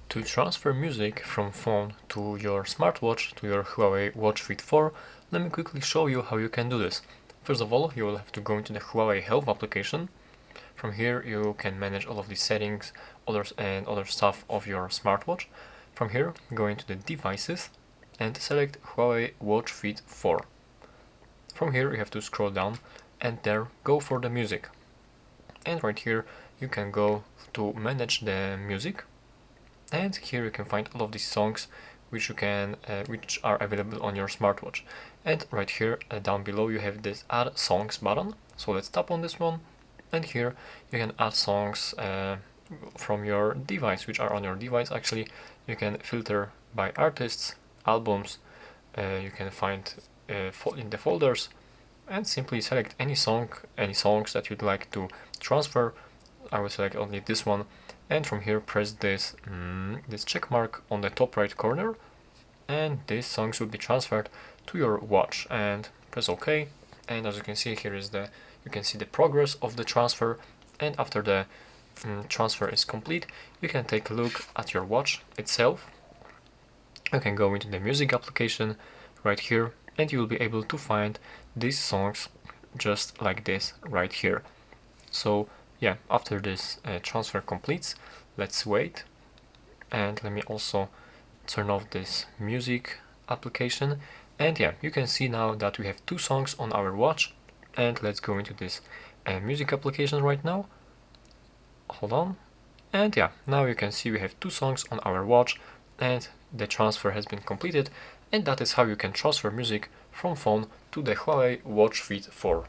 To transfer music from phone to your smartwatch, to your Huawei Watch Fit 4, let me quickly show you how you can do this. First of all, you will have to go into the Huawei Health application. From here you can manage all of the settings and other stuff of your smartwatch. From here, go into the devices and select Huawei Watch Fit 4. From here you have to scroll down and there go for the music. And right here you can go to manage the music. And here you can find all of these songs which are available on your smartwatch. And right here down below you have this add songs button. So let's tap on this one, and here you can add songs from your device, which are on your device. Actually, you can filter by artists, albums. You can find in the folders and simply select any songs that you'd like to transfer. I will select only this one, and from here press this check mark on the top right corner, and these songs will be transferred to your watch, and press OK. And as you can see, here is you can see the progress of the transfer, and after the transfer is complete, you can take a look at your watch itself. You can go into the music application right here, and you will be able to find these songs just like this right here. So yeah, after this transfer completes, let's wait, and let me also turn off this music application. And yeah, you can see now that we have two songs on our watch. And let's go into this music application right now. Hold on. And yeah, now you can see we have two songs on our watch and the transfer has been completed. And that is how you can transfer music from phone to the Huawei Watch Fit 4.